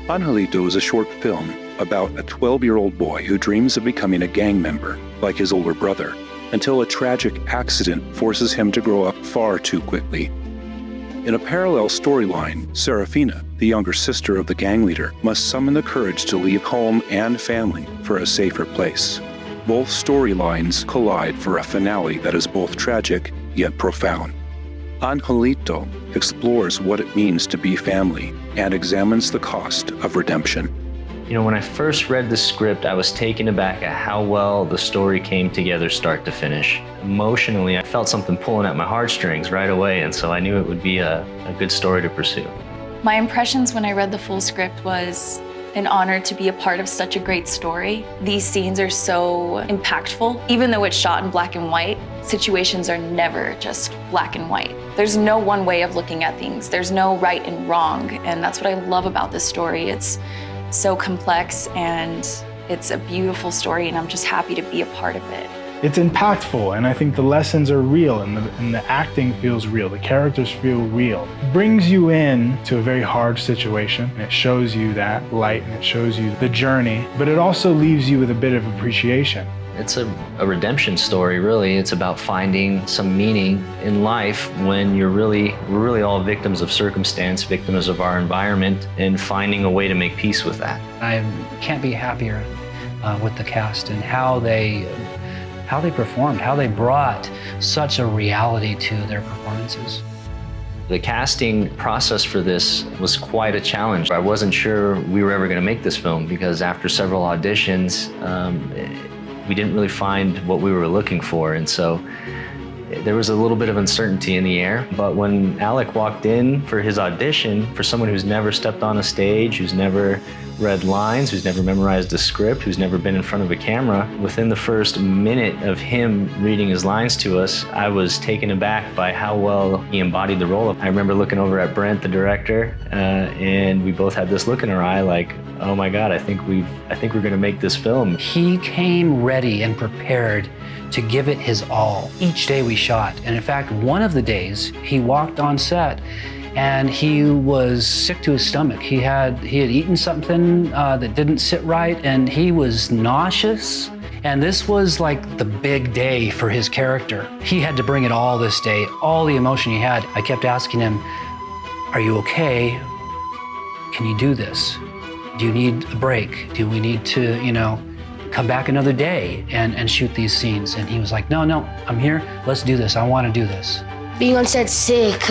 Angelito is a short film about a 12-year-old boy who dreams of becoming a gang member, like his older brother, until a tragic accident forces him to grow up far too quickly. In a parallel storyline, Serafina, the younger sister of the gang leader, must summon the courage to leave home and family for a safer place. Both storylines collide for a finale that is both tragic yet profound. Angelito explores what it means to be family and examines the cost of redemption. You know, when I first read the script, I was taken aback at how well the story came together start to finish. Emotionally, I felt something pulling at my heartstrings right away, and so I knew it would be a good story to pursue. My impressions when I read the full script was an honor to be a part of such a great story. These scenes are so impactful. Even though it's shot in black and white, situations are never just black and white. There's no one way of looking at things. There's no right and wrong, and that's what I love about this story. It's so complex, and it's a beautiful story, and I'm just happy to be a part of it. It's impactful, and I think the lessons are real, and the acting feels real. The characters feel real. It brings you in to a very hard situation, and it shows you that light, and it shows you the journey, but it also leaves you with a bit of appreciation. It's a redemption story, really. It's about finding some meaning in life when we're really all victims of circumstance, victims of our environment, and finding a way to make peace with that. I can't be happier with the cast and how they performed, how they brought such a reality to their performances. The casting process for this was quite a challenge. I wasn't sure we were ever going to make this film because after several auditions, we didn't really find what we were looking for, and so there was a little bit of uncertainty in the air. But when Alec walked in for his audition, for someone who's never stepped on a stage, who's never read lines, who's never memorized a script, who's never been in front of a camera, within the first minute of him reading his lines to us, I was taken aback by how well he embodied the role. I remember looking over at Brent, the director, and we both had this look in our eye like, oh my God, I think we're gonna make this film. He came ready and prepared to give it his all each day we shot. And in fact, one of the days he walked on set and he was sick to his stomach. He had eaten something that didn't sit right, and he was nauseous. And this was like the big day for his character. He had to bring it all this day, all the emotion he had. I kept asking him, are you okay? Can you do this? Do you need a break? Do we need to, come back another day and shoot these scenes? And he was like, no, I'm here. Let's do this. I want to do this. Being on set sick,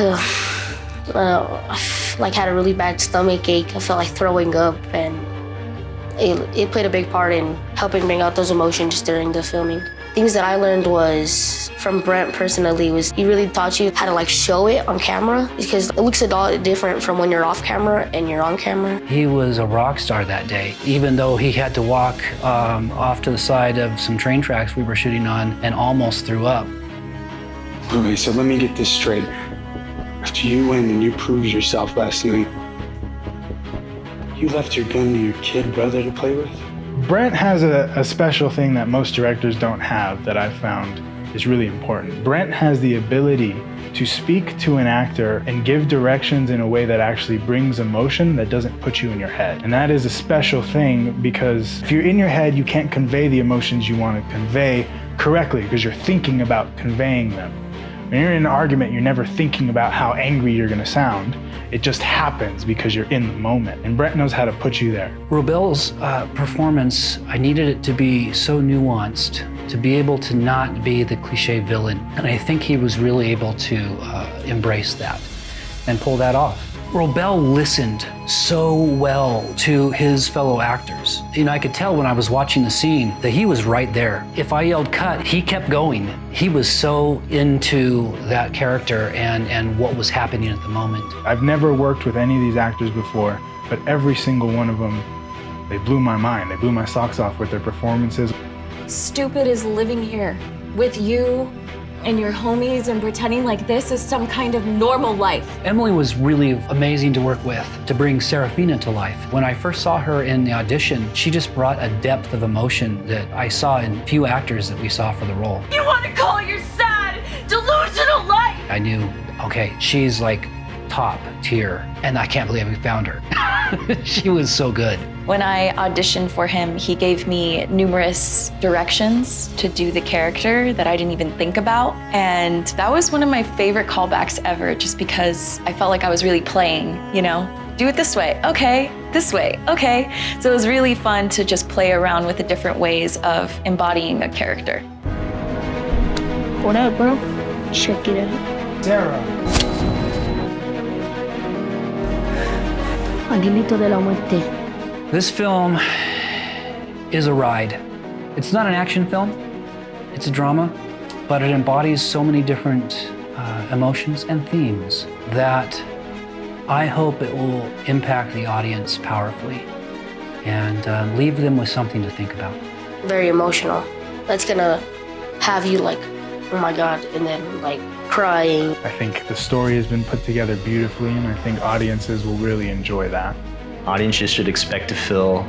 I had a really bad stomach ache. I felt like throwing up, and it played a big part in helping bring out those emotions during the filming. Things that I learned was from Brent personally was he really taught you how to show it on camera, because it looks a lot different from when you're off camera and you're on camera. He was a rock star that day, even though he had to walk off to the side of some train tracks we were shooting on and almost threw up. Okay, so let me get this straight. After you went and you proved yourself last night, you left your gun to your kid brother to play with? Brent has a special thing that most directors don't have that I've found is really important. Brent has the ability to speak to an actor and give directions in a way that actually brings emotion that doesn't put you in your head. And that is a special thing, because if you're in your head, you can't convey the emotions you want to convey correctly because you're thinking about conveying them. When you're in an argument, you're never thinking about how angry you're going to sound. It just happens because you're in the moment. And Brent knows how to put you there. Robel's performance, I needed it to be so nuanced, to be able to not be the cliche villain. And I think he was really able to embrace that and pull that off. Robel listened so well to his fellow actors. I could tell when I was watching the scene that he was right there. If I yelled cut, he kept going. He was so into that character and what was happening at the moment. I've never worked with any of these actors before, but every single one of them, they blew my mind. They blew my socks off with their performances. Stupid is living here with you and your homies and pretending like this is some kind of normal life. Emily was really amazing to work with, to bring Serafina to life. When I first saw her in the audition, she just brought a depth of emotion that I saw in few actors that we saw for the role. You want to call your sad, delusional life? I knew, okay, she's like top tier. And I can't believe we found her. She was so good. When I auditioned for him, he gave me numerous directions to do the character that I didn't even think about. And that was one of my favorite callbacks ever, just because I felt like I was really playing, you know? Do it this way, okay, this way, okay. So it was really fun to just play around with the different ways of embodying a character. What up, bro? Check it out. Sarah. Angelito de la Muerte. This film is a ride. It's not an action film, it's a drama, but it embodies so many different emotions and themes that I hope it will impact the audience powerfully and leave them with something to think about. Very emotional. That's gonna have you like, oh my God, and then like crying. I think the story has been put together beautifully, and I think audiences will really enjoy that. Audiences should expect to feel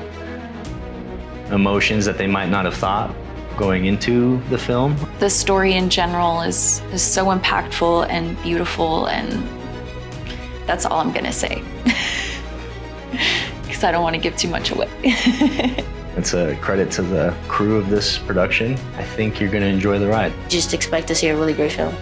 emotions that they might not have thought going into the film. The story in general is so impactful and beautiful, and that's all I'm gonna say. Because I don't want to give too much away. It's a credit to the crew of this production. I think you're gonna enjoy the ride. Just expect to see a really great film.